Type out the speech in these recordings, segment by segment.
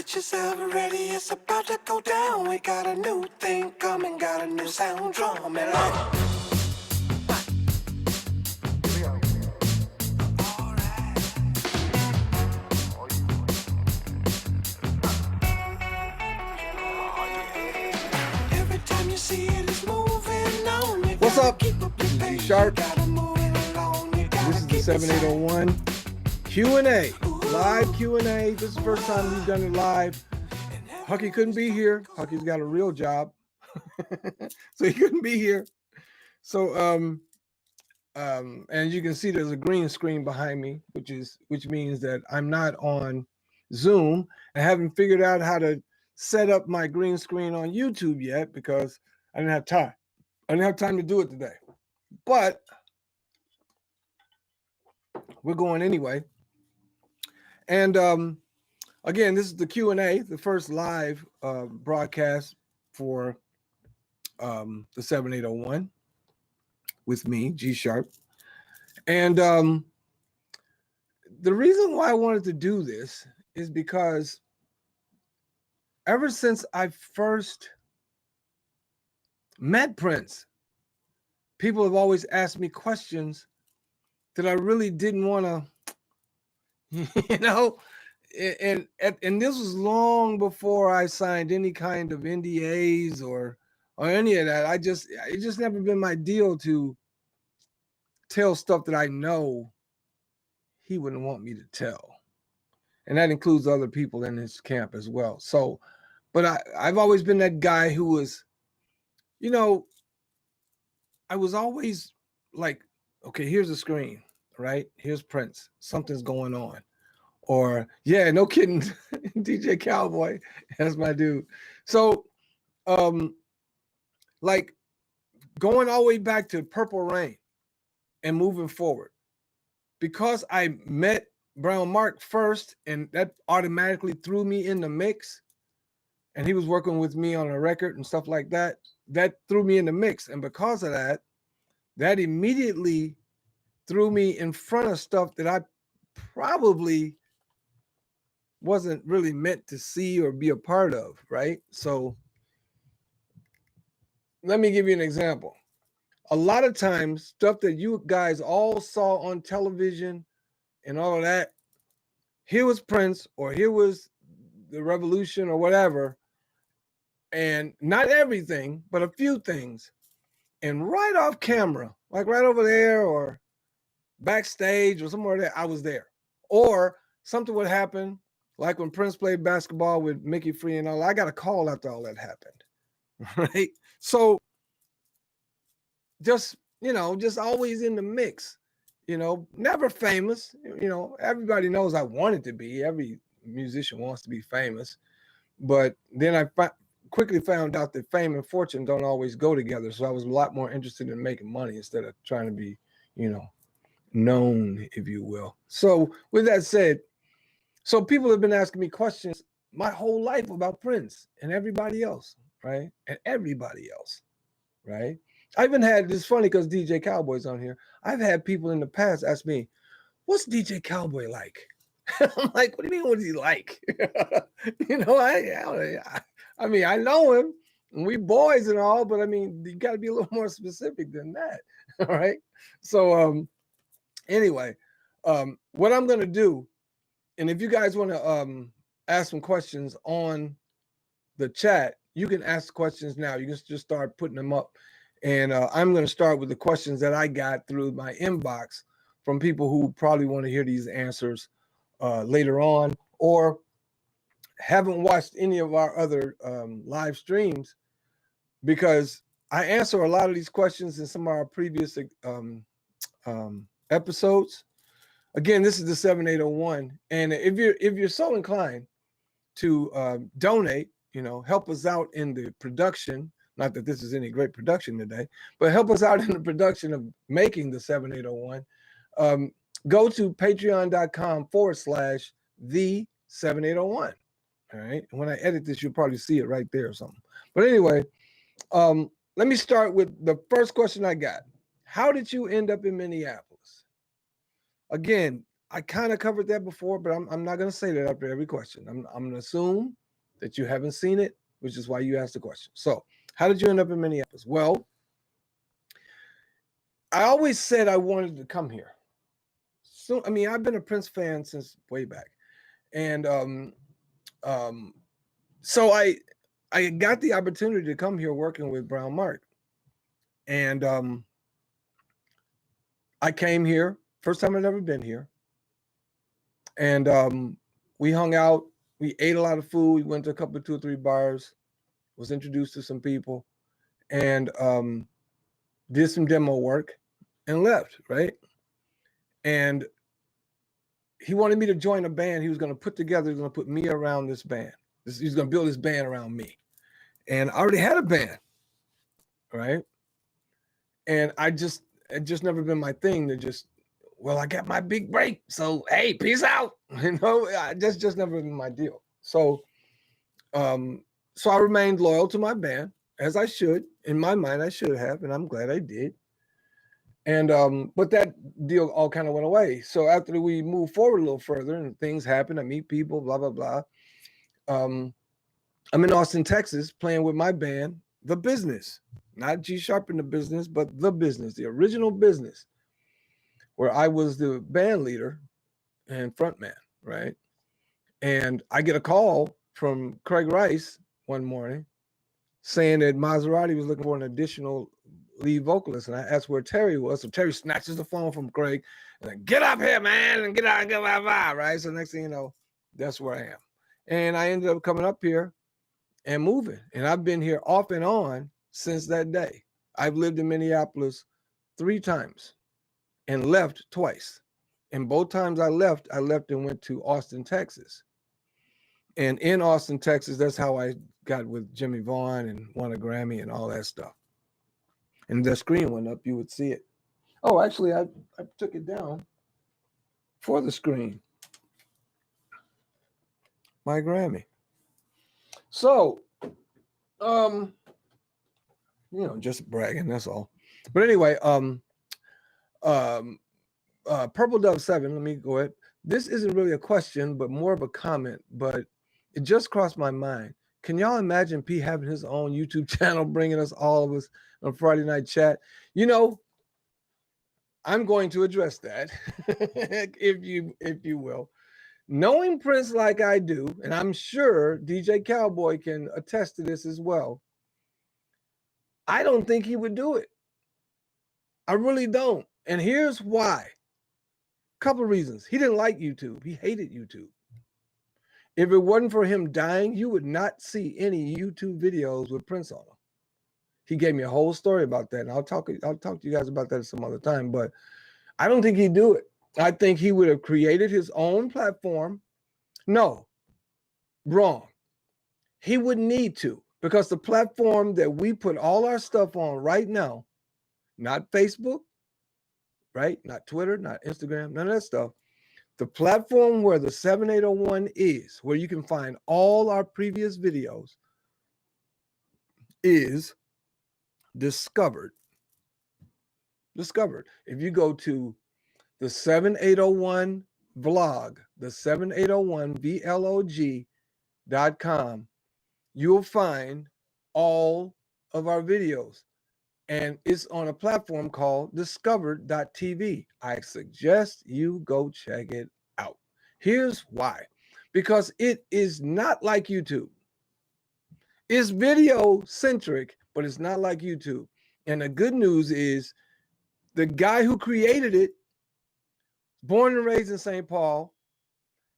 Get yourself ready, it's about to go down. We got a new thing coming, got a new sound drum and every time you see it, it's moving on. What's up? This is G Sharp. This is the 7801 Q&A. Live Q&A. This is the first time we've done it live. Hucky couldn't be here. Hucky's got a real job. So he couldn't be here. So and you can see there's a green screen behind me, which means that I'm not on Zoom. I haven't figured out how to set up my green screen on YouTube yet because I didn't have time. I didn't have time to do it today. But we're going anyway. And again, this is the Q&A, the first live broadcast for the 7801 with me, G Sharp. And the reason why I wanted to do this is because ever since I first met Prince, people have always asked me questions that I really didn't want to, and this was long before I signed any kind of NDAs or any of that. It just never been my deal to tell stuff that I know he wouldn't want me to tell. And that includes other people in his camp as well. So, but I've always been that guy who was, I was always like, okay, here's the screen, right? Here's Prince. Something's going on. Or, yeah, no kidding, DJ Cowboy, that's my dude. So, like going all the way back to Purple Rain and moving forward, because I met Brown Mark first and that automatically threw me in the mix, and he was working with me on a record and stuff like that, that threw me in the mix. And because of that, that immediately threw me in front of stuff that I probably wasn't really meant to see or be a part of, right? So let me give you an example. A lot of times, stuff that you guys all saw on television and all of that, here was Prince or here was the revolution or whatever, and not everything, but a few things. And right off camera, like right over there or backstage or somewhere there, I was there. Or something would happen, like when Prince played basketball with Mickey Free and all, I got a call after all that happened, right? So just always in the mix, never famous. Everybody knows I wanted to be. Every musician wants to be famous. But then I quickly found out that fame and fortune don't always go together. So I was a lot more interested in making money instead of trying to be, known, if you will. So with that said, so people have been asking me questions my whole life about Prince and everybody else, right? And everybody else, right? I even had, it's funny because DJ Cowboy's on here. I've had people in the past ask me, what's DJ Cowboy like? I'm like, what do you mean, what is he like? I mean, I know him and we boys and all, but I mean, you got to be a little more specific than that. All right. So anyway, what I'm going to do, and if you guys want to ask some questions on the chat, you can ask questions now. You can just start putting them up. And I'm going to start with the questions that I got through my inbox from people who probably want to hear these answers later on, or haven't watched any of our other live streams, because I answer a lot of these questions in some of our previous episodes. Again, this is the 7801. And if you're so inclined to donate, help us out in the production. Not that this is any great production today, but help us out in the production of making the 7801. Go to patreon.com/the7801. All right. And when I edit this, you'll probably see it right there or something. But anyway, let me start with the first question I got. How did you end up in Minneapolis? Again, I kind of covered that before, but I'm not going to say that after every question. I'm going to assume that you haven't seen it, which is why you asked the question. So, how did you end up in Minneapolis? Well, I always said I wanted to come here. So, I mean, I've been a Prince fan since way back, and um, so I got the opportunity to come here working with Brown Mark, and I came here first time I'd ever been here, and we hung out. We ate a lot of food. We went to a couple of 2 or 3 bars. Was introduced to some people, and did some demo work, and left. Right, and he wanted me to join a band. He was going to put together. He was going to put me around this band. He's going to build this band around me, and I already had a band, right? And it just never been my thing to just, well, I got my big break, so hey, peace out. I just never been my deal. So so I remained loyal to my band, as I should. In my mind, I should have, and I'm glad I did. And but that deal all kind of went away. So after we moved forward a little further and things happen, I meet people, blah blah blah. I'm in Austin, Texas, playing with my band, The Business, not G Sharp in the Business, but The Business, the original Business, where I was the band leader and frontman, right? And I get a call from Craig Rice one morning saying that Maserati was looking for an additional lead vocalist. And I asked where Terry was. So Terry snatches the phone from Craig and like, get up here, man, and get out, right? So next thing you know, that's where I am. And I ended up coming up here and moving. And I've been here off and on since that day. I've lived in Minneapolis 3 times and left twice. And both times I left and went to Austin, Texas. And in Austin, Texas, that's how I got with Jimmy Vaughn and won a Grammy and all that stuff. And the screen went up, you would see it. Oh, actually, I took it down for the screen. My Grammy. So, just bragging, that's all. But anyway, Purple Dove 7, let me go ahead. This isn't really a question, but more of a comment, but it just crossed my mind. Can y'all imagine P having his own YouTube channel, bringing us all of us on Friday Night Chat? I'm going to address that, if you will. Knowing Prince like I do, and I'm sure DJ Cowboy can attest to this as well, I don't think he would do it. I really don't. And here's why. Couple of reasons. He didn't like YouTube. He hated YouTube. If it wasn't for him dying, you would not see any YouTube videos with Prince on them. He gave me a whole story about that, and I'll talk to you guys about that some other time. But I don't think he'd do it. I think he would have created his own platform. No, wrong. He wouldn't need to, because the platform that we put all our stuff on right now, not Facebook, right? Not Twitter, not Instagram, none of that stuff. The platform where the 7801 is, where you can find all our previous videos, is Discovered. If you go to the 7801 vlog, the 7801vlog.com, you'll find all of our videos. And it's on a platform called discovered.tv. I suggest you go check it out. Here's why. Because it is not like YouTube. It's video centric, but it's not like YouTube. And the good news is the guy who created it, born and raised in St. Paul,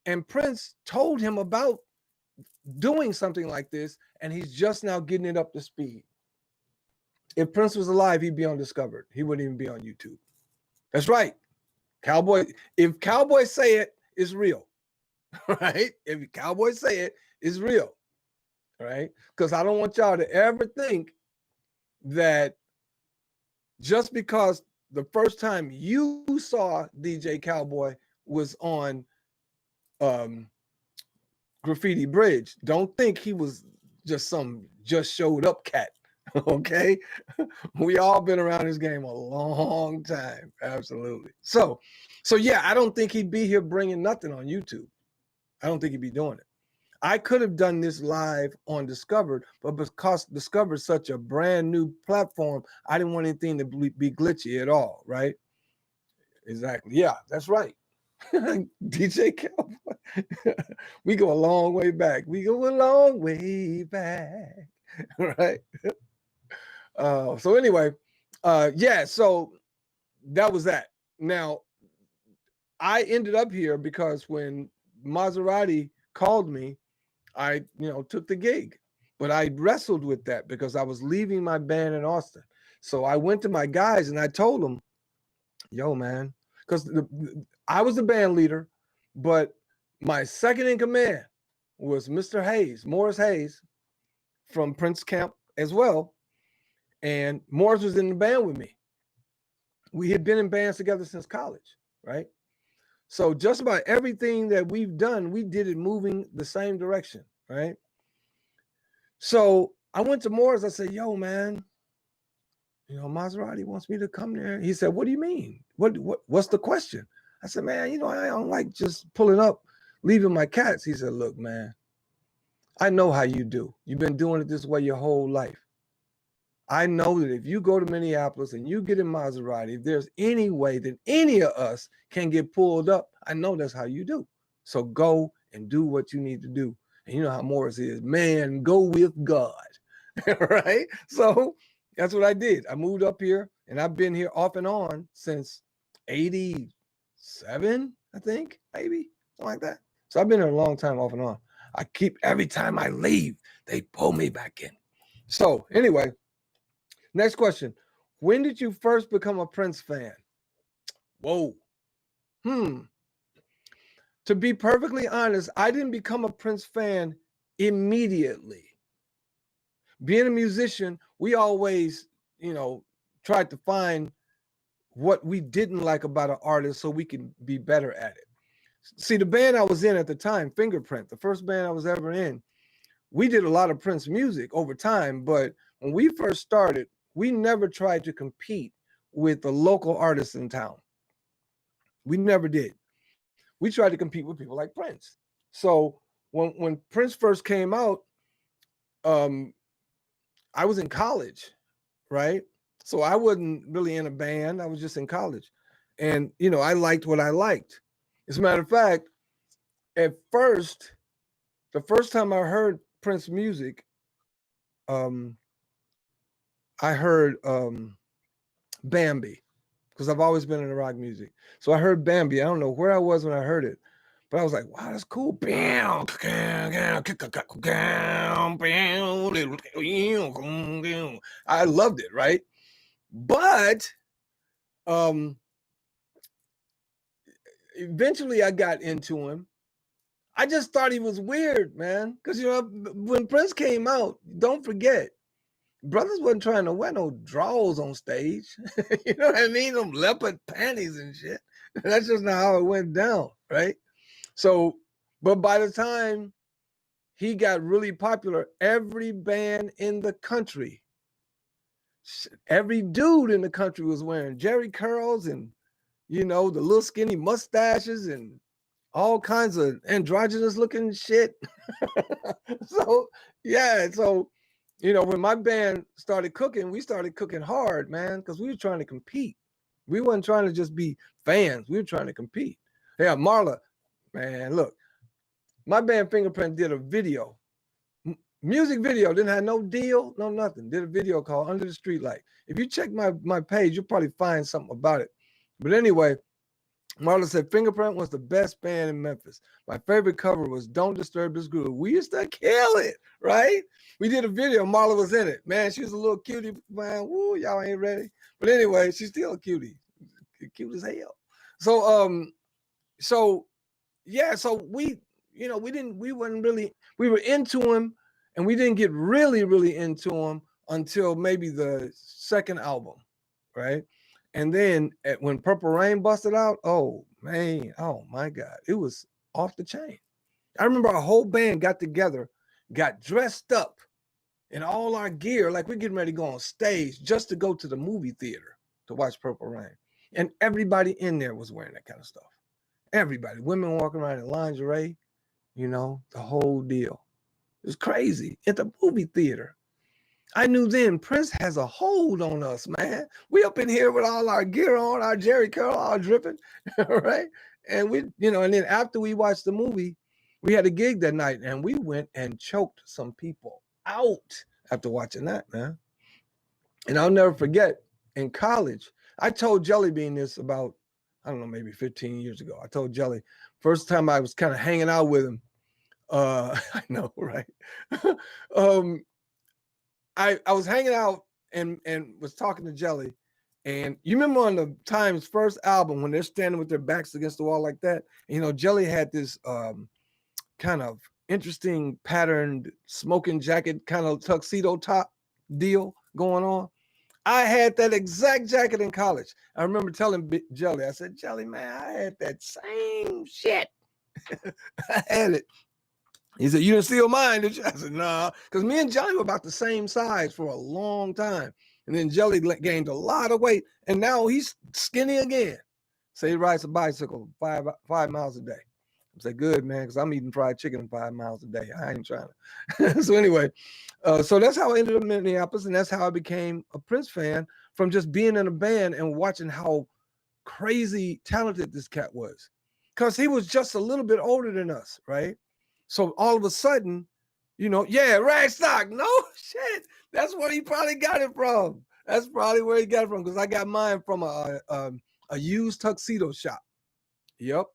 and Prince told him about doing something like this, and he's just now getting it up to speed. If Prince was alive, he'd be on Discovered. He wouldn't even be on YouTube. That's right. Cowboy, if Cowboys say it, it's real. Right? If Cowboys say it, it's real. Right? Because I don't want y'all to ever think that just because the first time you saw DJ Cowboy was on Graffiti Bridge, don't think he was just some just showed up cat. Okay. We all been around this game a long time. Absolutely. So yeah, I don't think he'd be here bringing nothing on YouTube. I don't think he'd be doing it. I could have done this live on Discovered, but because Discovered's such a brand new platform, I didn't want anything to be glitchy at all, right? Exactly. Yeah, that's right. DJ Cowboy. We go a long way back. We go a long way back. Right. So anyway, yeah, so that was that. Now, I ended up here because when Maserati called me, I, took the gig. But I wrestled with that because I was leaving my band in Austin. So I went to my guys and I told them, yo, man, because I was the band leader, but my second in command was Mr. Hayes, Morris Hayes from Prince Camp as well. And Morris was in the band with me. We had been in bands together since college, right? So just about everything that we've done, we did it moving the same direction, right? So I went to Morris. I said, yo, man, Maserati wants me to come there. He said, what do you mean? What's the question? I said, man, I don't like just pulling up, leaving my cats. He said, look, man, I know how you do. You've been doing it this way your whole life. I know that if you go to Minneapolis and you get in Maserati, if there's any way that any of us can get pulled up, I know that's how you do. So go and do what you need to do. And you know how Morris is, man, go with God. Right? So that's what I did. I moved up here and I've been here off and on since 87, I think, maybe something like that. So I've been here a long time off and on. Every time I leave, they pull me back in. So anyway, next question. When did you first become a Prince fan? Whoa. To be perfectly honest, I didn't become a Prince fan immediately. Being a musician, we always, tried to find what we didn't like about an artist so we can be better at it. See, the band I was in at the time, Fingerprint, the first band I was ever in, we did a lot of Prince music over time, but when we first started, we never tried to compete with the local artists in town. We never did. We tried to compete with people like Prince. So when Prince first came out, I was in college, right? So I wasn't really in a band. I was just in college. And, I liked what I liked. As a matter of fact, at first, the first time I heard Prince music, I heard Bambi, because I've always been into rock music. So I heard Bambi. I don't know where I was when I heard it, but I was like, wow, that's cool. I loved it, right? But eventually I got into him. I just thought he was weird, man. Because, when Prince came out, don't forget, brothers wasn't trying to wear no drawers on stage. You know what I mean? Them leopard panties and shit. That's just not how it went down, right? So, but by the time he got really popular, every band in the country, every dude in the country was wearing Jerry curls and, the little skinny mustaches and all kinds of androgynous looking shit. So, yeah. So, when my band started cooking, we started cooking hard, man, because we were trying to compete. We weren't trying to just be fans. We were trying to compete. Yeah, Marla, man, look, my band Fingerprint did a video, music video, didn't have no deal, no nothing. Did a video called Under the Streetlight. If you check my page, you'll probably find something about it. But anyway, Marla said Fingerprint was the best band in Memphis. My favorite cover was Don't Disturb This Groove. We used to kill it, right? We did a video. Marla was in it. Man, she was a little cutie. Man, woo, y'all ain't ready. But anyway, she's still a cutie. Cute as hell. So yeah, so we were into him, and we didn't get really, really into him until maybe the second album, right? And then when Purple Rain busted out, oh man, oh my God, it was off the chain. I remember our whole band got together, got dressed up, and all our gear, like we're getting ready to go on stage just to go to the movie theater to watch Purple Rain. And everybody in there was wearing that kind of stuff. Everybody, women walking around in lingerie, you know, the whole deal. It was crazy at the movie theater. I knew then Prince has a hold on us, man. We up in here with all our gear on, our Jerry curl all dripping, right? And we, you know, and then after we watched the movie, we had a gig that night and we went and choked some people out after watching that, man. And I'll never forget in college, I told Jelly Bean this about, I don't know, maybe 15 years ago. I told Jelly, first time I was kind of hanging out with him. I know, right? I was hanging out and was talking to Jelly. And you remember on the Times first album when they're standing with their backs against the wall like that? And, you know, Jelly had this kind of interesting patterned smoking jacket, kind of tuxedo top deal going on. I had that exact jacket in college. I remember telling Jelly, I said, Jelly, man, I had that same shit. I had it. He said, you didn't steal mine, did you? I said, nah, because me and Jelly were about the same size for a long time. And then Jelly gained a lot of weight, and now he's skinny again. So he rides a bicycle 5 miles a day. I said, good, man, because I'm eating fried chicken 5 miles a day. I ain't trying to. So anyway, so that's how I ended up in Minneapolis, and that's how I became a Prince fan from just being in a band and watching how crazy talented this cat was. Because he was just a little bit older than us, right? So all of a sudden, you know, yeah, Ragstock. No shit. That's where he probably got it from. That's probably where he got it from, because I got mine from a used tuxedo shop. Yep,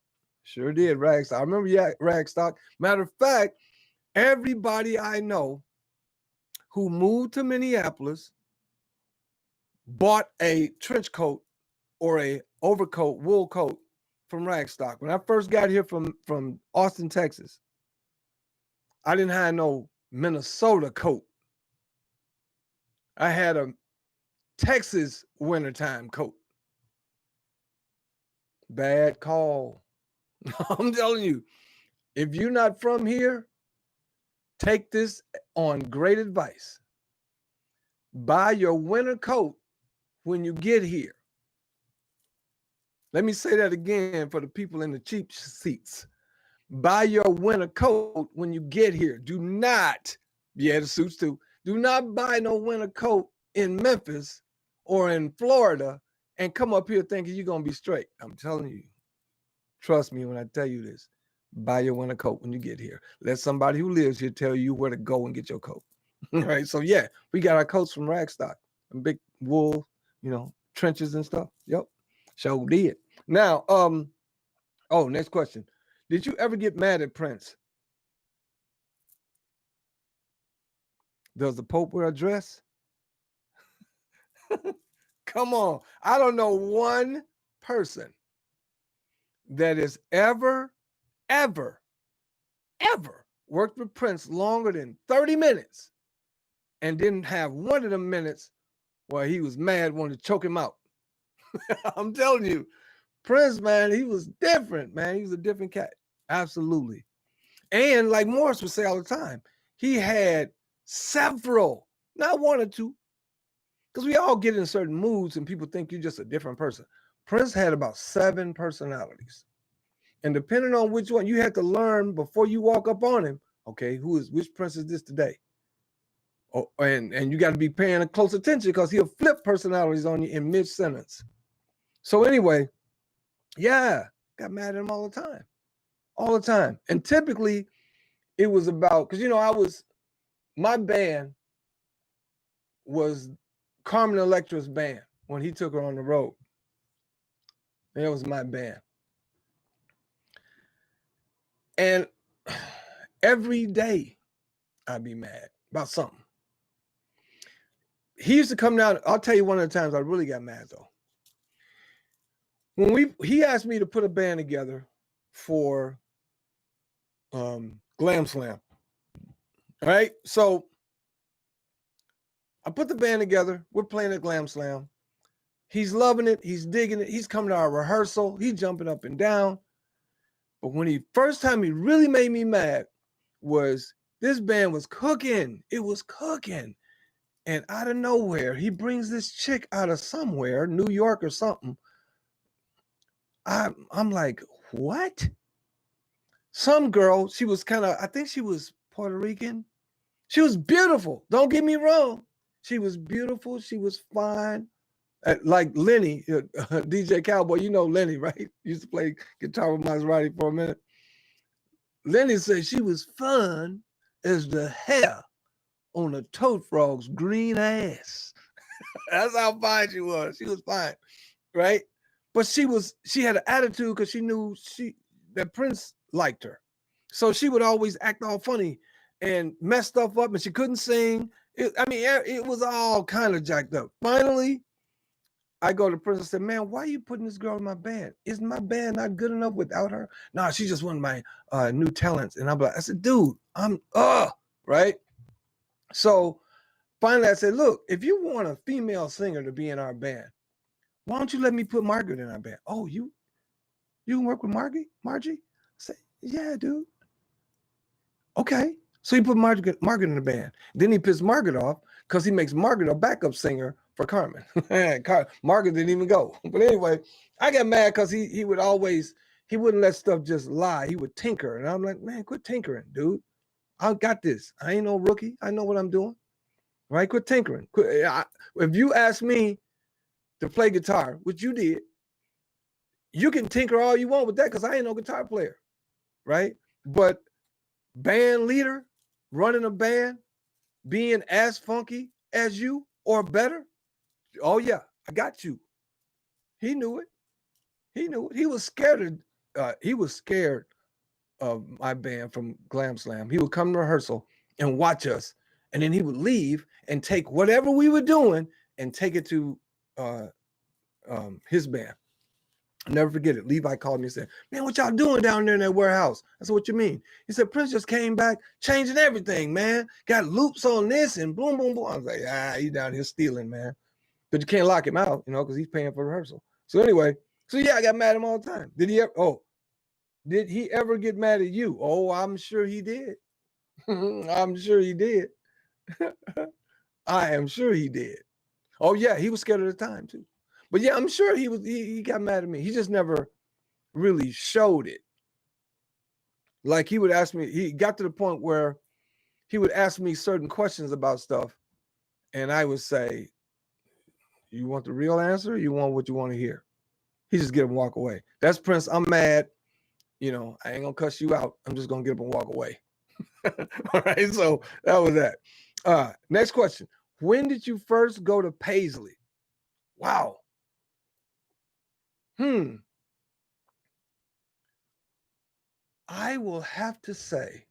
sure did, Ragstock. I remember Ragstock. Matter of fact, everybody I know who moved to Minneapolis bought a trench coat or a overcoat, wool coat from Ragstock. When I first got here from Austin, Texas, I didn't have no Minnesota coat. I had a Texas wintertime coat. Bad call. I'm telling you, if you're not from here, take this on great advice. Buy your winter coat when you get here. Let me say that again for the people in the cheap seats. Buy your winter coat when you get here. Do not, yeah, the suits too. Do not buy no winter coat in Memphis or in Florida and come up here thinking you're going to be straight. I'm telling you, trust me when I tell you this. Buy your winter coat when you get here. Let somebody who lives here tell you where to go and get your coat. All right, so yeah, we got our coats from Ragstock, and big wool, you know, trenches and stuff. Yep, sure did. Now, next question. Did you ever get mad at Prince? Does the Pope wear a dress? Come on. I don't know one person that has ever worked with Prince longer than 30 minutes and didn't have one of them minutes where he was mad, wanted to choke him out. I'm telling you, Prince, man, he was different, man. He was a different cat. Absolutely. And like Morris would say all the time, he had several, not one or two, because we all get in certain moods and people think you're just a different person. Prince had about 7 personalities. And depending on which one, you had to learn before you walk up on him, okay, which Prince is this today? Oh, and you got to be paying a close attention because he'll flip personalities on you in mid-sentence. So anyway, yeah, got mad at him all the time. All the time. And typically it was about, because, you know, my band was Carmen Electra's band when he took her on the road. That was my band. And every day I'd be mad about something. He used to come down. I'll tell you one of the times I really got mad though. When he asked me to put a band together for Glam Slam. All right. So I put the band together. We're playing at Glam Slam. He's loving it. He's digging it. He's coming to our rehearsal. He's jumping up and down. But when first time he really made me mad was This band was cooking. It was cooking. And out of nowhere, he brings this chick out of somewhere, New York or something. I'm like, what? Some girl, she was kind of, I think she was Puerto Rican. She was beautiful. Don't get me wrong. She was beautiful. She was fine. Like Lenny, DJ Cowboy, you know Lenny, right? Used to play guitar with Maserati for a minute. Lenny said she was fun as the hair on a toad frog's green ass. That's how fine she was. She was fine, right? But she had an attitude because she knew that Prince liked her. So she would always act all funny and mess stuff up, and she couldn't sing. It was all kind of jacked up. Finally, I go to Prince and said, man, why are you putting this girl in my band? Is my band not good enough without her? No, she's just one of my new talents. And I'm like, I said, dude, right? So finally I said, look, if you want a female singer to be in our band, why don't you let me put Margaret in our band? Oh, you can work with Margie? I said, yeah, dude. Okay. So he put Margaret in the band. Then he pissed Margaret off because he makes Margaret a backup singer for Carmen. Margaret didn't even go. But anyway, I got mad because he wouldn't let stuff just lie. He would tinker. And I'm like, man, quit tinkering, dude. I got this. I ain't no rookie. I know what I'm doing. Right? Quit tinkering. If you ask me to play guitar, which you did, you can tinker all you want with that because I ain't no guitar player. Right? But band leader, running a band, being as funky as you or better, oh yeah, I got you. He knew it. He knew it. He was scared of my band from Glam Slam. He would come to rehearsal and watch us, and then he would leave and take whatever we were doing and take it to his band. I'll never forget it. Levi called me and said, man, what y'all doing down there in that warehouse? I said, what you mean? He said, Prince just came back changing everything, man. Got loops on this and boom, boom, boom. I was like, he's down here stealing, man. But you can't lock him out, because he's paying for rehearsal. So anyway, I got mad at him all the time. Did he ever get mad at you? Oh, I'm sure he did. I'm sure he did. I am sure he did. Oh yeah, he was scared at the time too. But yeah, I'm sure he got mad at me. He just never really showed it. Like he would ask me, he got to the point where he would ask me certain questions about stuff, and I would say, you want the real answer or you want what you want to hear? He just get up and walk away. That's Prince. I'm mad. I ain't gonna cuss you out. I'm just gonna get up and walk away. All right, so that was that. Next question. When did you first go to Paisley? Wow. I will have to say,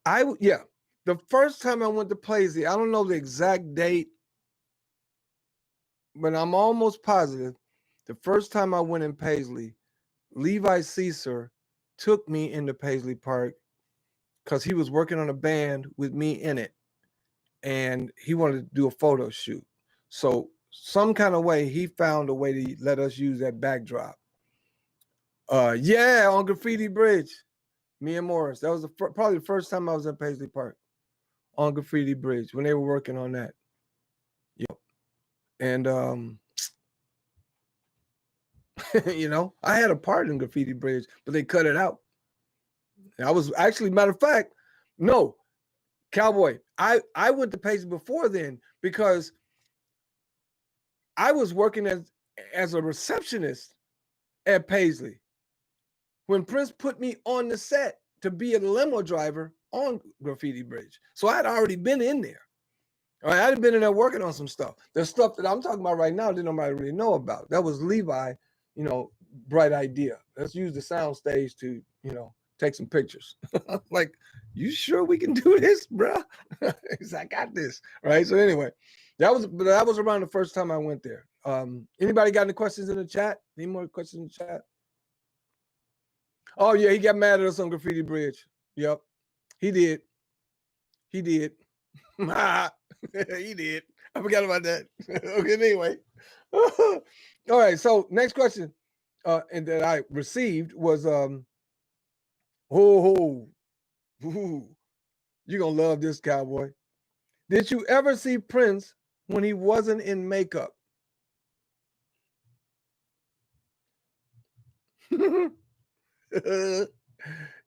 the first time I went to Paisley, I don't know the exact date, but I'm almost positive the first time I went in Paisley, Levi Caesar took me into Paisley Park because he was working on a band with me in it, and he wanted to do a photo shoot. So some kind of way, he found a way to let us use that backdrop. On Graffiti Bridge, me and Morris. That was probably the first time I was at Paisley Park on Graffiti Bridge when they were working on that. Yep. And I had a part in Graffiti Bridge, but they cut it out. I was actually, matter of fact, no, Cowboy. I went to Paisley before then because I was working as a receptionist at Paisley when Prince put me on the set to be a limo driver on Graffiti Bridge. So I'd already been in there. All right, I'd been in there working on some stuff. The stuff that I'm talking about right now, didn't nobody really know about. That was Levi, bright idea. Let's use the sound stage to, take some pictures. Like, you sure we can do this, bro? I got this. Right. So anyway, that was around the first time I went there. Anybody got any questions in the chat? Any more questions in the chat? Oh yeah, he got mad at us on Graffiti Bridge. Yep, he did. He did. He did. I forgot about that. Okay, anyway. All right. So next question, and that I received was You're going to love this, cowboy. Did you ever see Prince when he wasn't in makeup?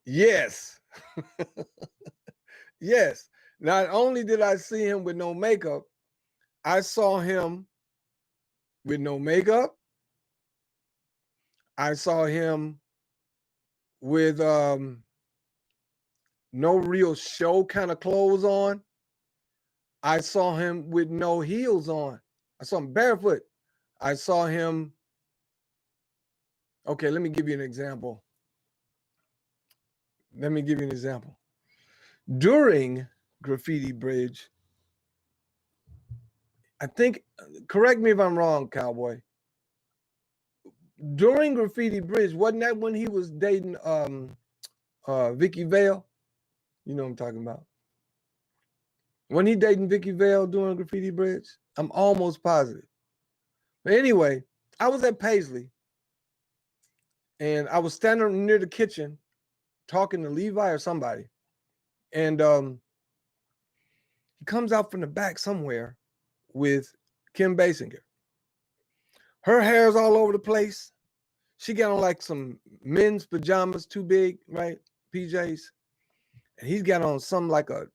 Yes. Yes. Not only did I see him with no makeup, I saw him with no makeup. I saw him with no real show kind of clothes on. I saw him with no heels on. I saw him barefoot. I saw him. Okay, let me give you an example. During Graffiti Bridge, I think, correct me if I'm wrong, cowboy. During Graffiti Bridge, wasn't that when he was dating Vicky Vale? You know what I'm talking about. When he dating Vicky Vale during Graffiti Bridge? I'm almost positive. But anyway, I was at Paisley and I was standing near the kitchen talking to Levi or somebody. And he comes out from the back somewhere with Kim Basinger. Her hair's all over the place. She got on like some men's pajamas, too big, right? PJs. And he's got on some like a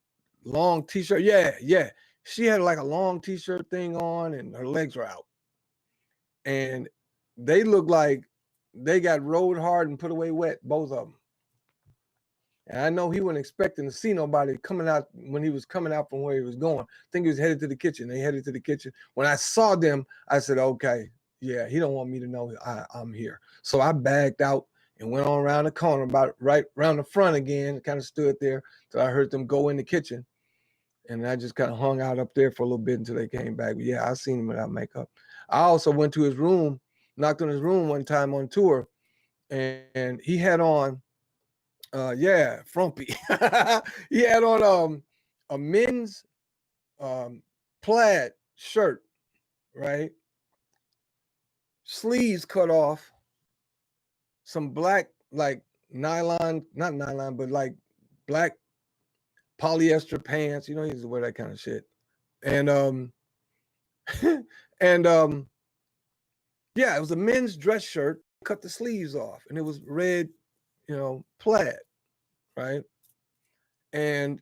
long t-shirt. Yeah. She had like a long t-shirt thing on and her legs were out. And they look like they got rode hard and put away wet, both of them. And I know he wasn't expecting to see nobody coming out when he was coming out from where he was going. I think he was headed to the kitchen. They headed to the kitchen. When I saw them, I said, okay, yeah, he don't want me to know I'm here. So I backed out and went on around the corner, about right around the front again, kind of stood there till I heard them go in the kitchen. And I just kind of hung out up there for a little bit until they came back. But yeah, I seen him without makeup. I also went to his room, knocked on his room one time on tour, and he had on, frumpy. He had on a men's plaid shirt, right? Sleeves cut off, some black, like nylon, not nylon, but like black polyester pants. You know, he used to wear that kind of shit. And and yeah, it was a men's dress shirt, cut the sleeves off, and it was red, plaid, right? And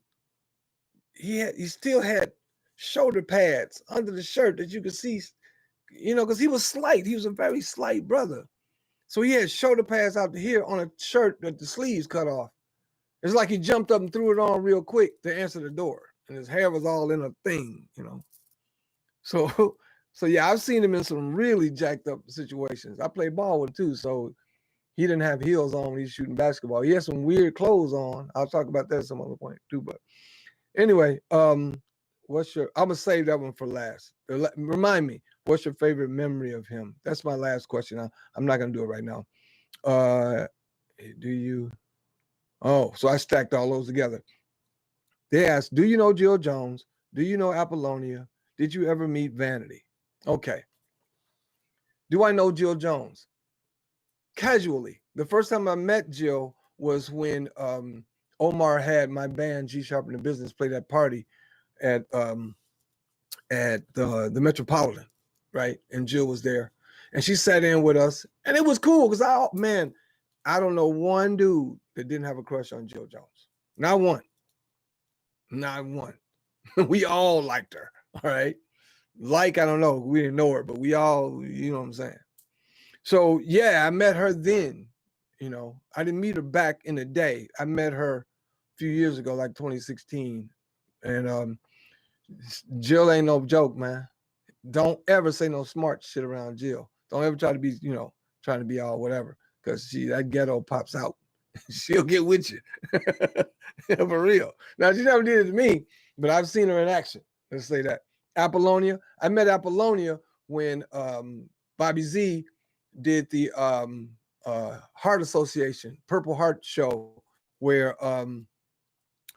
he still had shoulder pads under the shirt that you could see, because he was slight. He was a very slight brother. So he had shoulder pads out to here on a shirt that the sleeves cut off. It's like he jumped up and threw it on real quick to answer the door. And his hair was all in a thing, So so yeah, I've seen him in some really jacked up situations. I played ball with him too, so he didn't have heels on when he's shooting basketball. He had some weird clothes on. I'll talk about that at some other point too. But anyway, I'm gonna save that one for last. Remind me, what's your favorite memory of him? That's my last question. I'm not gonna do it right now. Do you? Oh, so I stacked all those together. They asked, do you know Jill Jones? Do you know Apollonia? Did you ever meet Vanity? Okay. Do I know Jill Jones? Casually. The first time I met Jill was when Omar had my band G Sharp in the Business play that party at the Metropolitan, right? And Jill was there, and she sat in with us, and it was cool because I don't know one dude that didn't have a crush on Jill Jones. Not one. We all liked her. All right. I don't know. We didn't know her, but we all, you know what I'm saying? So yeah, I met her then. I didn't meet her back in the day. I met her a few years ago, like 2016. And Jill ain't no joke, man. Don't ever say no smart shit around Jill. Don't ever try to be, trying to be all whatever. Because that ghetto pops out. She'll get with you. For real. Now, she never did it to me, but I've seen her in action. Let's say that. Apollonia. I met Apollonia when Bobby Z did the Heart Association, Purple Heart show, where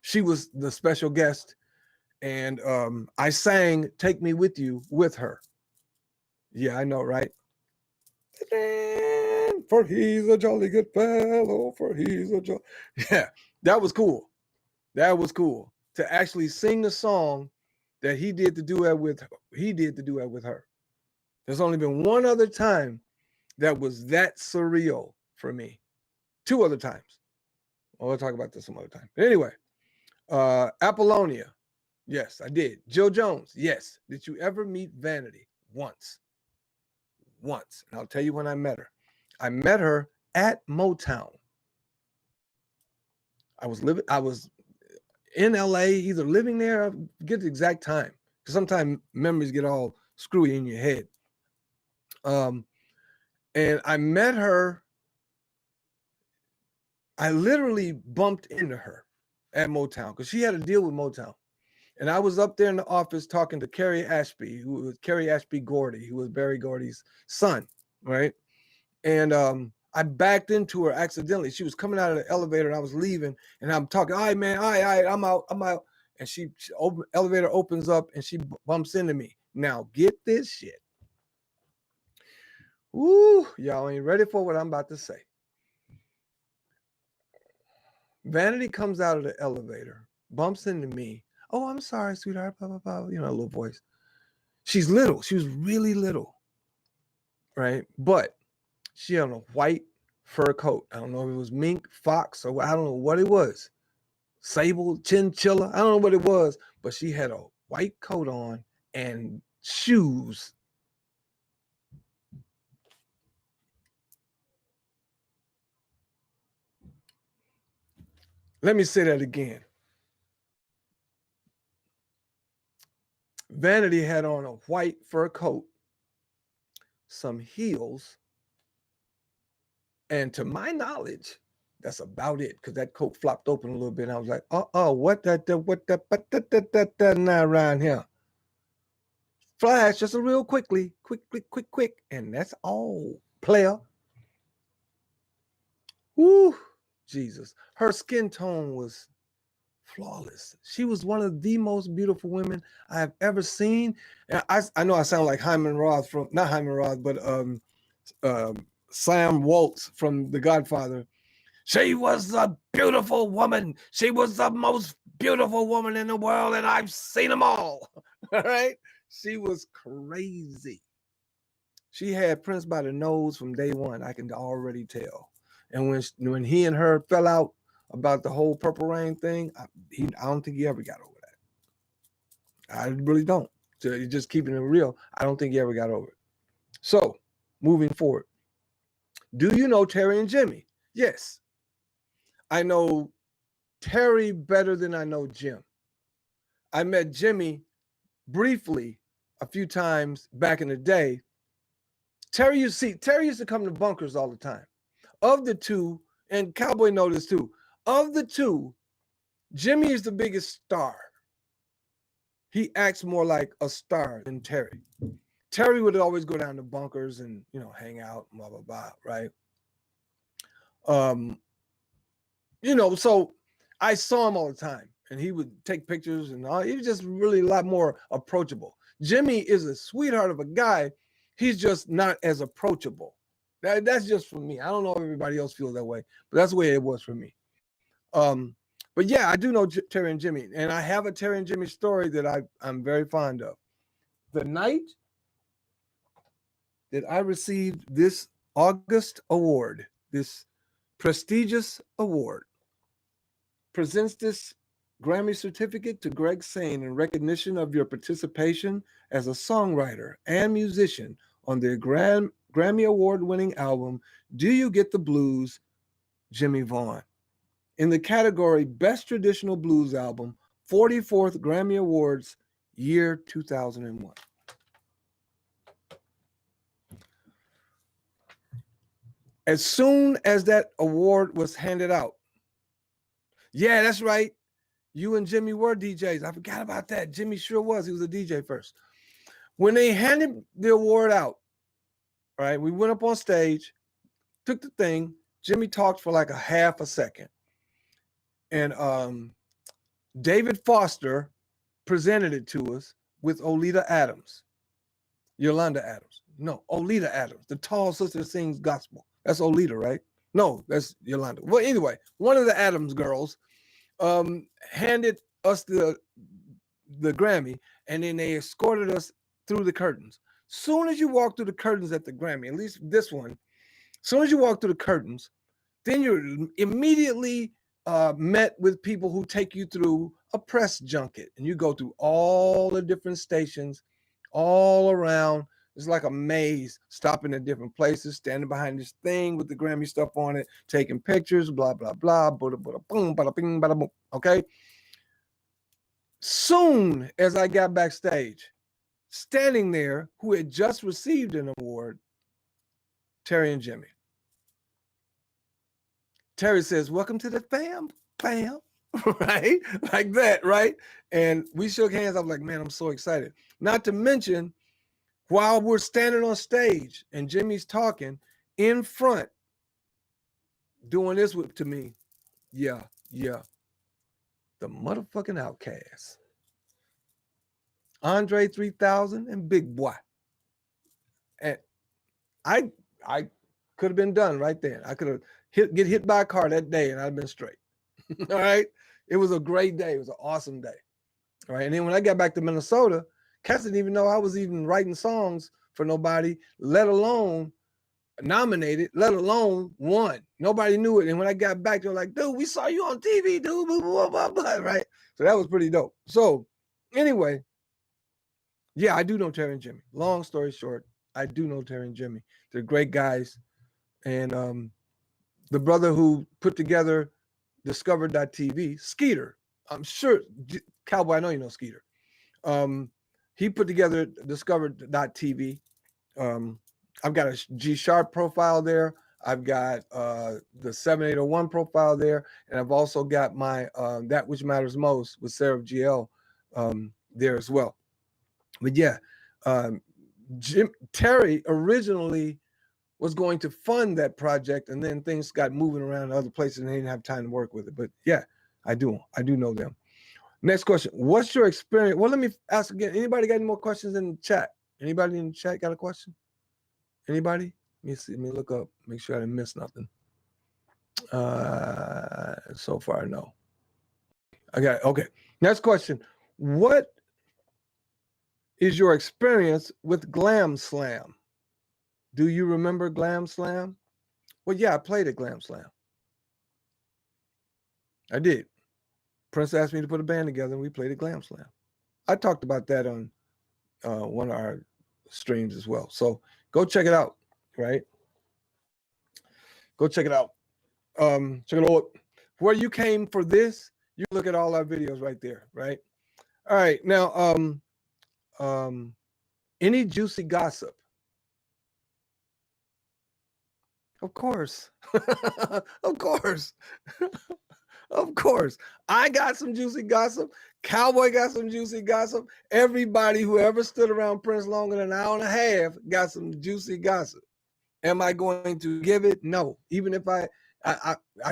she was the special guest. And I sang Take Me With You with her. Yeah, I know, right? For he's a jolly good fellow, for he's a jolly. Yeah, that was cool. to actually sing the song that he did the duet with her. There's only been one other time that was that surreal for me. Two other times. Well, we'll talk about this some other time. But anyway, Apollonia. Yes, I did. Jill Jones. Yes. Did you ever meet Vanity? Once. Once. And I'll tell you when I met her. I met her at Motown. I was in LA, either living there, I forget the exact time. Because sometimes memories get all screwy in your head. And I met her. I literally bumped into her at Motown because she had a deal with Motown. And I was up there in the office talking to Carrie Ashby Gordy, who was Barry Gordy's son, right? And I backed into her accidentally. She was coming out of the elevator and I was leaving, and I'm talking, all right, man, all right, I'm out. And elevator opens up and she bumps into me. Now get this shit. Woo, y'all ain't ready for what I'm about to say. Vanity comes out of the elevator, bumps into me. Oh, I'm sorry, sweetheart, blah, blah, blah, you know, a little voice. She's little. She was really little, right? But she had a white fur coat. I don't know if it was mink, fox, or I don't know what it was. Sable, chinchilla, I don't know what it was, but she had a white coat on and shoes. Let me say that again. Vanity had on a white fur coat, some heels, and to my knowledge, that's about it, because that coat flopped open a little bit. And I was like, what that now around here? Flash, just a real quick. And that's all, player. Woo, Jesus. Her skin tone was flawless. She was one of the most beautiful women I have ever seen. And I know I sound like Hyman Roth not Hyman Roth, but Sam Waltz from The Godfather. She was a beautiful woman. She was the most beautiful woman in the world, and I've seen them all. All right? She was crazy. She had Prince by the nose from day one. I can already tell. And when he and her fell out about the whole Purple Rain thing, I don't think he ever got over that. I really don't. So just keeping it real, I don't think he ever got over it. So, moving forward. Do you know Terry and Jimmy? Yes. I know Terry better than I know Jim. I met Jimmy briefly a few times back in the day. Terry used to come to bunkers all the time. Of the two, and Cowboy knows this too, of the two, Jimmy is the biggest star. He acts more like a star than Terry. Terry would always go down to bunkers and, hang out, blah, blah, blah, right? So I saw him all the time, and he would take pictures and all. He was just really a lot more approachable. Jimmy is a sweetheart of a guy. He's just not as approachable. That's just for me. I don't know if everybody else feels that way, but that's the way it was for me. But yeah, I do know Terry and Jimmy, and I have a Terry and Jimmy story that I'm very fond of. The night that I received this August award, this prestigious award, presents this Grammy certificate to Greg Sane in recognition of your participation as a songwriter and musician on their Grammy Award-winning album, Do You Get the Blues, Jimmy Vaughn. In the category Best Traditional Blues Album, 44th Grammy Awards, year 2001. As soon as that award was handed out, yeah, that's right. You and Jimmy were DJs. I forgot about that. Jimmy sure was. He was a DJ first. When they handed the award out, right, we went up on stage, took the thing. Jimmy talked for like a half a second. And David Foster presented it to us with Oleta Adams. Yolanda Adams. No, Oleta Adams, the tall sister that sings gospel. That's Oleta, right? No, that's Yolanda. Well, anyway, one of the Adams girls handed us the Grammy, and then they escorted us through the curtains. Soon as you walk through the curtains at the Grammy, at least this one, soon as you walk through the curtains, then you're immediately met with people who take you through a press junket, and you go through all the different stations all around. It's like a maze, stopping at different places, standing behind this thing with the Grammy stuff on it, taking pictures, blah, blah, blah, bada, bada, boom, bada, bing, bada, boom. Okay. Soon as I got backstage, standing there, who had just received an award, Terry and Jimmy. Terry says, "Welcome to the fam, right? Like that, right?" And we shook hands. I was like, man, I'm so excited. Not to mention, while we're standing on stage and Jimmy's talking in front, doing this to me, yeah, the motherfucking Outcast, Andre 3000 and Big Boy. And I could have been done right there. I could have get hit by a car that day and I'd have been straight. All right. It was a great day. It was an awesome day. All right. And then when I got back to Minnesota, cats didn't even know I was even writing songs for nobody, let alone nominated, let alone won. Nobody knew it. And when I got back, they were like, dude, we saw you on TV, dude. Blah, blah, blah, blah, right. So that was pretty dope. So anyway, yeah, I do know Terry and Jimmy. Long story short, I do know Terry and Jimmy. They're great guys. And the brother who put together Discover.tv, Skeeter, I'm sure, Cowboy, I know you know Skeeter. He put together Discover.tv. I've got a G Sharp profile there. I've got the 7801 profile there. And I've also got my That Which Matters Most with Sarah GL there as well. But yeah, Terry originally was going to fund that project, and then things got moving around to other places and they didn't have time to work with it. But yeah, I do know them. Next question. What's your experience? Well, let me ask again. Anybody got any more questions in the chat? Anybody in the chat got a question? Anybody? Let me see. Let me look up. Make sure I didn't miss nothing. So far, no. I got it. Okay. Next question. What is your experience with Glam Slam? Do you remember Glam Slam? Well, yeah, I played at Glam Slam. I did. Prince asked me to put a band together, and we played at Glam Slam. I talked about that on one of our streams as well. So go check it out, right? Go check it out. Check it out. Where you came for this, you look at all our videos right there, right? All right. Now, any juicy gossip? Of course. Of course. Of course. I got some juicy gossip. Cowboy got some juicy gossip. Everybody who ever stood around Prince longer than an hour and a half got some juicy gossip. Am I going to give it? No. Even if I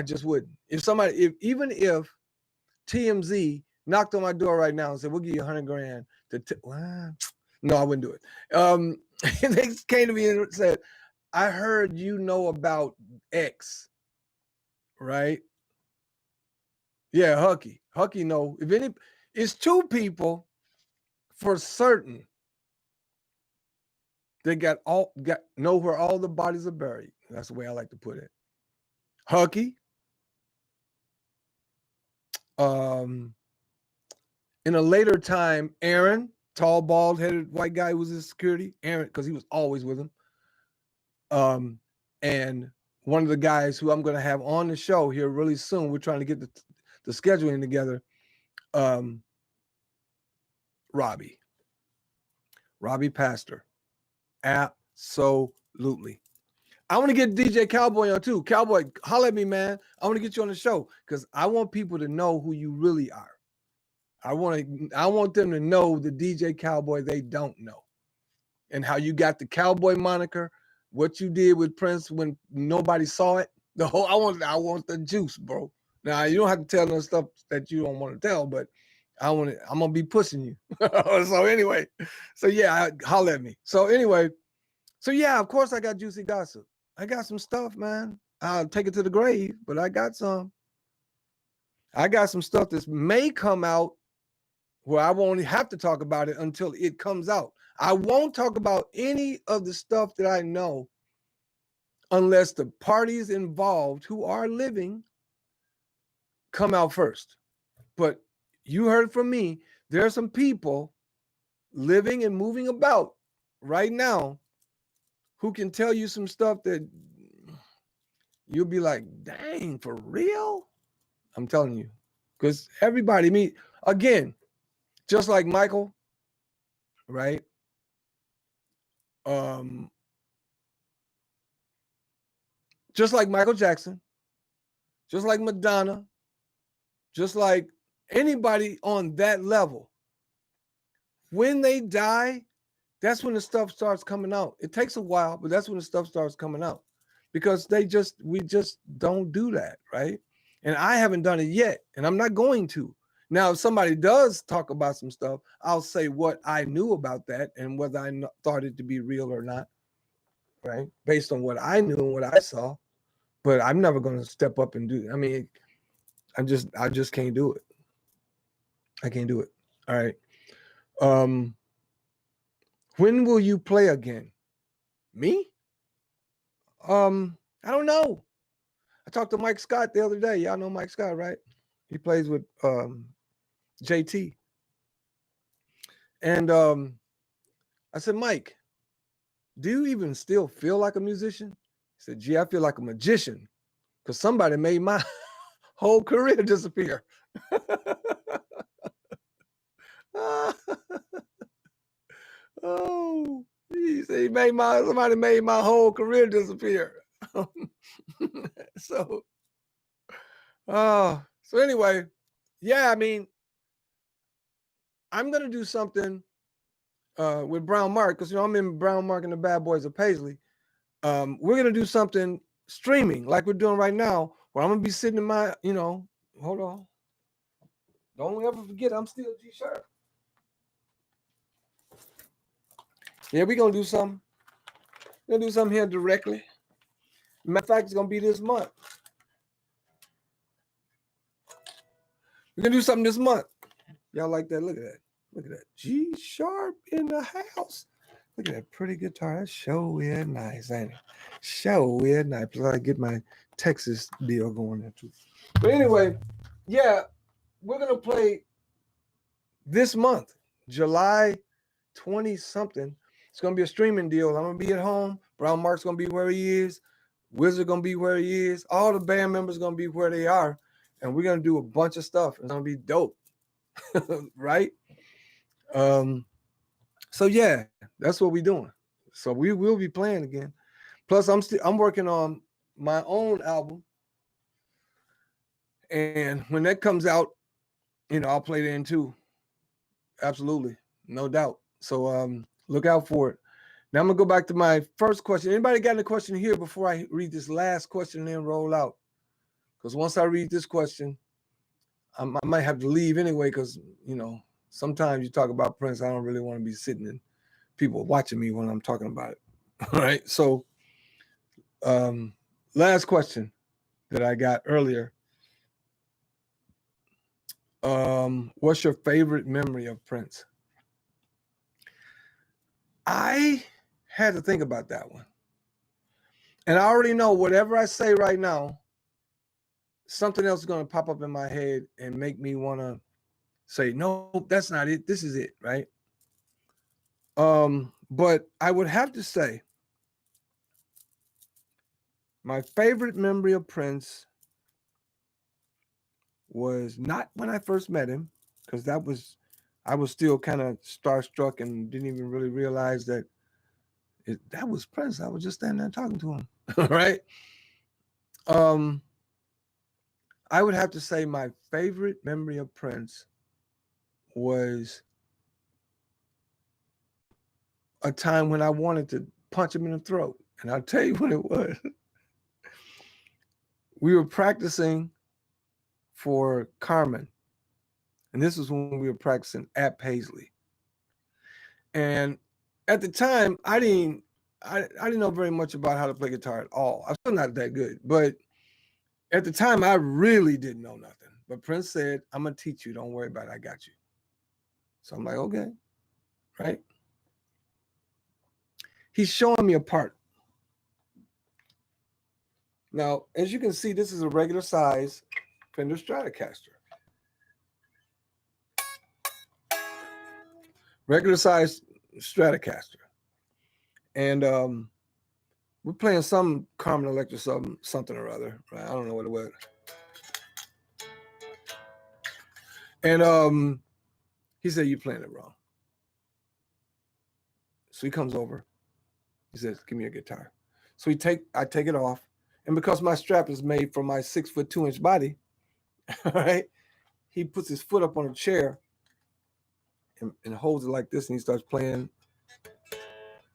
just wouldn't. Even if TMZ knocked on my door right now and said, we'll give you $100 grand well, no, I wouldn't do it. They came to me and said, I heard you know about X, right? Yeah, Hucky know. It's two people for certain they know where all the bodies are buried. That's the way I like to put it. Hucky. In a later time, Aaron, tall, bald-headed white guy who was his security. Aaron, because he was always with him. And one of the guys who I'm going to have on the show here really soon, we're trying to get the scheduling together, Robbie Pastor. Absolutely. I want to get DJ Cowboy on too. Cowboy, holler at me, man. I want to get you on the show because I want people to know who you really are. I want them to know the DJ Cowboy they don't know, and how you got the Cowboy moniker, what you did with Prince when nobody saw it. I want the juice, bro. Now you don't have to tell no stuff that you don't want to tell, but I'm gonna be pushing you. So anyway, holler at me. So anyway, yeah, of course I got juicy gossip. I got some stuff, man. I'll take it to the grave, but I got some. I got some stuff that may come out where I won't have to talk about it until it comes out. I won't talk about any of the stuff that I know unless the parties involved who are living come out first. But you heard from me, there are some people living and moving about right now who can tell you some stuff that you'll be like, dang, for real? I'm telling you. Because everybody, again, just like Michael, right? Just like Michael Jackson, just like Madonna, just like anybody on that level, when they die, that's when the stuff starts coming out. It takes a while, but that's when the stuff starts coming out because we just don't do that, right? And I haven't done it yet, and I'm not going to. Now, if somebody does talk about some stuff, I'll say what I knew about that and whether I thought it to be real or not, right? Based on what I knew and what I saw. But I'm never going to step up and do it. I mean, I just can't do it. I can't do it. All right. When will you play again? Me? I don't know. I talked to Mike Scott the other day. Y'all know Mike Scott, right? He plays with JT. And I said, Mike, do you even still feel like a musician? He said, gee, I feel like a magician because somebody made my whole career disappear. Oh, he said somebody made my whole career disappear. So anyway, yeah, I mean, I'm gonna do something with Brown Mark because I'm in Brown Mark and the Bad Boys of Paisley. We're gonna do something streaming like we're doing right now, where I'm gonna be sitting in my, hold on. Don't ever forget I'm still G Sharp. Yeah, we're gonna do something. We're gonna do something here directly. Matter of fact, it's gonna be this month. We're gonna do something this month. Y'all like that? Look at that. Look at that. G Sharp in the house. Look at that pretty guitar. That's sure is nice, ain't it? Sure is nice. Plus I get my Texas deal going there too. But anyway, yeah, we're gonna play this month, July 20-something. It's gonna be a streaming deal. I'm gonna be at home. Brown Mark's gonna be where he is. Wizard gonna be where he is. All the band members gonna be where they are, and we're gonna do a bunch of stuff. It's gonna be dope, right? So yeah, that's what we're doing. So we will be playing again. Plus, I'm working on my own album, and when that comes out, I'll play then too. Absolutely, no doubt. So look out for it. Now I'm gonna go back to my first question. Anybody got any question here before I read this last question and then roll out? Because once I read this question, I might have to leave anyway. Because sometimes you talk about Prince, I don't really want to be sitting and people watching me when I'm talking about it. All right. So last question that I got earlier. What's your favorite memory of Prince? I had to think about that one. And I already know whatever I say right now, something else is going to pop up in my head and make me want to say, no, that's not it. This is it, right? But I would have to say my favorite memory of Prince was not when I first met him, because I was still kind of starstruck and didn't even really realize that that was Prince. I was just standing there talking to him, right? I would have to say my favorite memory of Prince was a time when I wanted to punch him in the throat. And I'll tell you what it was. We were practicing for Carmen. And this was when we were practicing at Paisley. And at the time, I didn't know very much about how to play guitar at all. I'm still not that good. But at the time, I really didn't know nothing. But Prince said, I'm going to teach you. Don't worry about it. I got you. So I'm like, okay, right? He's showing me a part. Now, as you can see, this is a regular size Fender Stratocaster. Regular size Stratocaster. And we're playing some Carmen Electra something or other. Right? I don't know what it was. And he said, "You playing it wrong." So he comes over. He says, "Give me your guitar." So I take it off. And because my strap is made for my 6'2" body, right? He puts his foot up on a chair and holds it like this, and he starts playing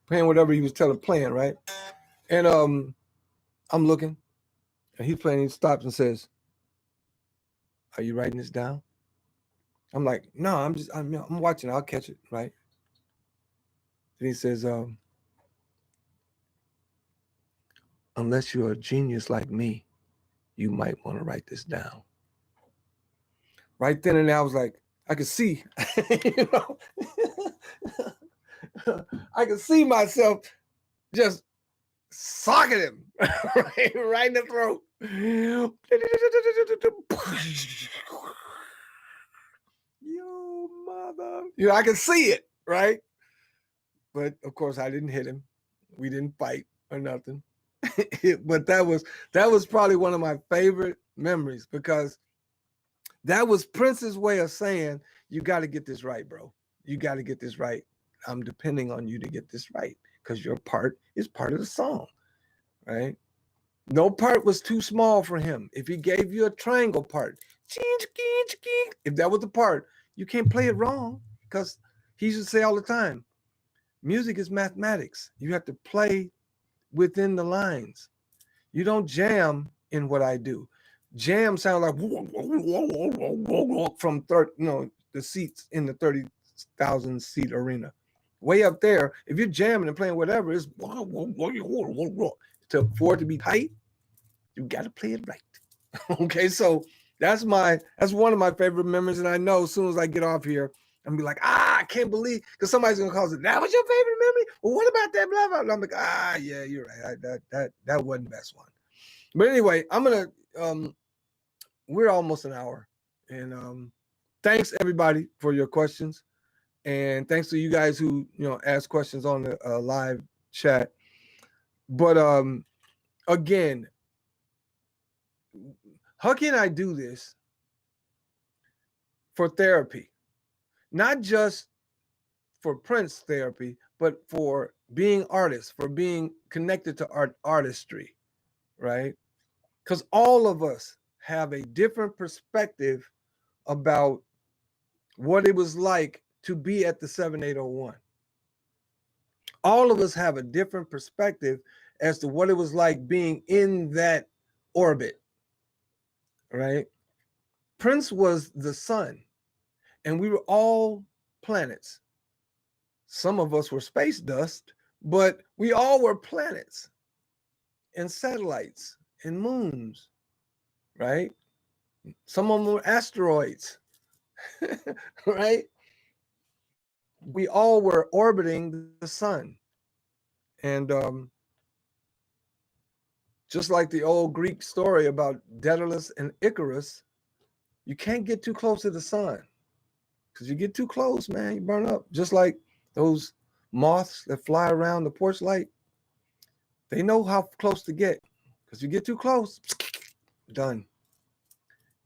whatever he was playing, right? And I'm looking, and he's playing. He stops and says, "Are you writing this down?" I'm like, "No, I'm watching. I'll catch it, right?" Then he says, "Unless you're a genius like me, you might want to write this down." Right then and there, I was like, I could see, you know, I could see myself just socking him right in the throat. Yo, mother. You know, I could see it, right? But of course, I didn't hit him. We didn't fight or nothing. But that was probably one of my favorite memories, because that was Prince's way of saying, "You got to get this right, bro. You got to get this right. I'm depending on you to get this right, because your part is part of the song," right? No part was too small for him. If he gave you a triangle part, if that was the part, you can't play it wrong, because he used to say all the time, music is mathematics. You have to play within the lines. You don't jam in what I do. Jam sound like from the seats in the 30,000 seat arena. Way up there, if you're jamming and playing whatever, it's for it to be tight, you got to play it right. Okay, so that's one of my favorite memories, and I know as soon as I get off here, I'm gonna be like, I can't believe, because somebody's gonna call it, that was your favorite memory? Well, what about that? Blah blah blah. I'm like, yeah, you're right. That wasn't the best one. But anyway, I'm gonna we're almost an hour, and thanks everybody for your questions, and thanks to you guys who ask questions on the live chat. But again, how can I do this for therapy? Not just for Prince therapy, but for being artists, for being connected to artistry, right? Because all of us have a different perspective about what it was like to be at the 7801. All of us have a different perspective as to what it was like being in that orbit, right? Prince was the sun, and we were all planets. Some of us were space dust, but we all were planets and satellites and moons, right? Some of them were asteroids, right? We all were orbiting the sun. And just like the old Greek story about Daedalus and Icarus, you can't get too close to the sun, because you get too close, man, you burn up. Just like those moths that fly around the porch light, they know how close to get, because you get too close, done.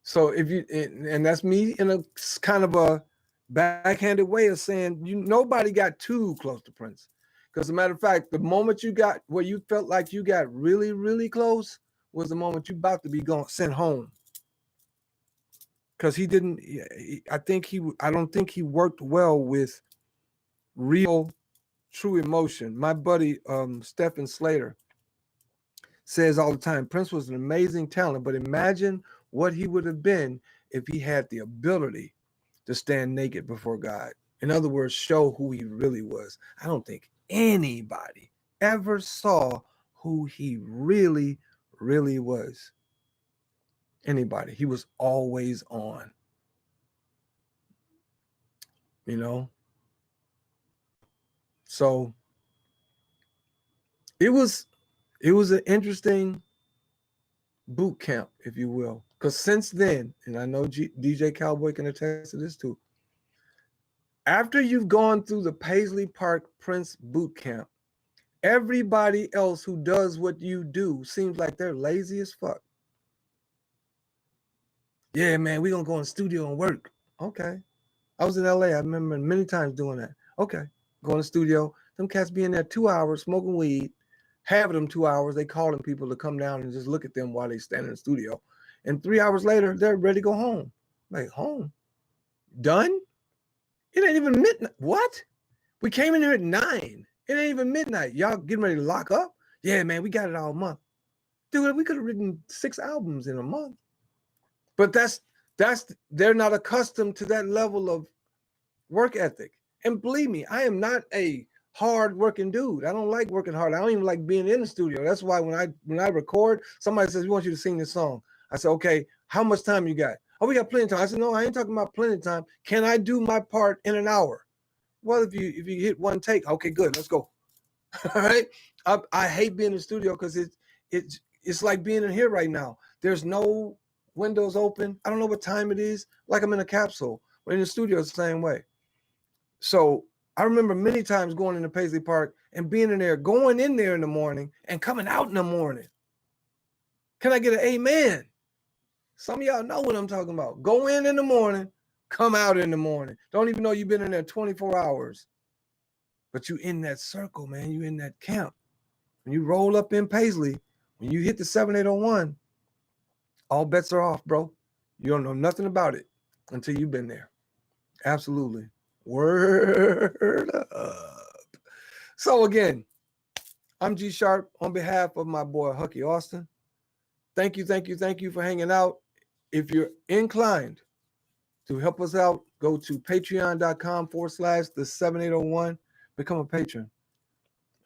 So and that's me in a kind of a backhanded way of saying, nobody got too close to Prince. Because as a matter of fact, the moment you got where you felt like you got really, really close was the moment you about to be sent home. Because he didn't, I don't think he worked well with real, true emotion. My buddy, Stephen Slater, says all the time, Prince was an amazing talent, but imagine what he would have been if he had the ability to stand naked before God. In other words, show who he really was. I don't think anybody ever saw who he really, really was. Anybody. He was always on. you know. So it was an interesting boot camp, if you will, because since then, and I know DJ Cowboy can attest to this too, after you've gone through the Paisley Park Prince boot camp, everybody else who does what you do seems like they're lazy as fuck. Yeah, man, we gonna go in the studio and work. Okay. I was in LA. I remember many times doing that. Okay. Go in the studio. Them cats be in there 2 hours smoking weed. Half of them 2 hours, they calling people to come down and just look at them while they stand in the studio. And 3 hours later, they're ready to go home. Like, home? Done? It ain't even midnight. What? We came in here at 9. It ain't even midnight. Y'all getting ready to lock up? Yeah, man, we got it all month. Dude, we could have written 6 albums in a month. But that's they're not accustomed to that level of work ethic. And believe me, I am not a hard working dude. I don't like working hard. I don't even like being in the studio. That's why when I record, somebody says, we want you to sing this song. I say, okay, how much time you got? Oh, we got plenty of time. I said, no, I ain't talking about plenty of time. Can I do my part in an hour? Well, if you hit one take, okay, good, let's go. All right. I hate being in the studio because it's like being in here right now. There's no windows open. I don't know what time it is. Like I'm in a capsule. But in the studio, it's the same way. So I remember many times going into Paisley Park and being in there, going in there in the morning and coming out in the morning. Can I get an amen? Some of y'all know what I'm talking about. Go in the morning, come out in the morning. Don't even know you've been in there 24 hours. But you in that circle, man. You in that camp. When you roll up in Paisley, when you hit the 7801, all bets are off, bro. You don't know nothing about it until you've been there. Absolutely. Word up. So again, I'm G Sharp on behalf of my boy Hucky Austin. Thank you for hanging out. If you're inclined to help us out, go to patreon.com/the7801. Become a patron.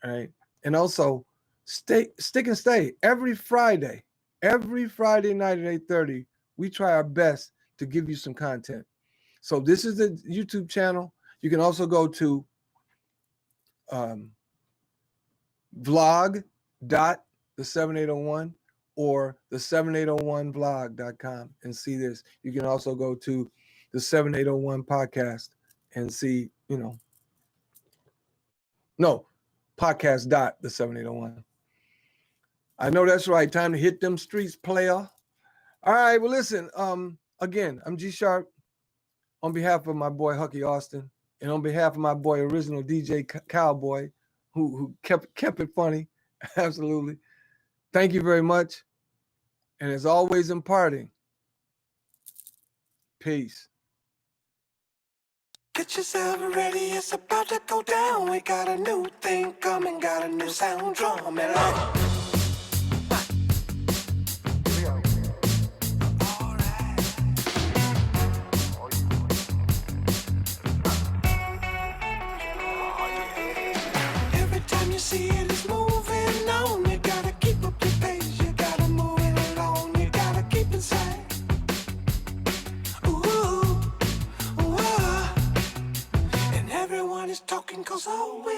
All right. And also stick and stay every Friday night at 8:30. We try our best to give you some content. So this is the YouTube channel. You can also go to vlog.the7801 or the7801vlog.com and see this. You can also go to the 7801 podcast and see, podcast.the7801. I know that's right. Time to hit them streets, player. All right. Well, listen, again, I'm G Sharp on behalf of my boy Hucky Austin and on behalf of my boy original DJ Cowboy who kept it funny. Absolutely. Thank you very much. And as always, imparting. Peace. Get yourself ready, it's about to go down. We got a new thing coming, got a new sound, drum and light. Every time you see it, it's moving on. You gotta keep up your pace, you gotta move it along, you gotta keep inside. Ooh, ooh, and everyone is talking 'cause always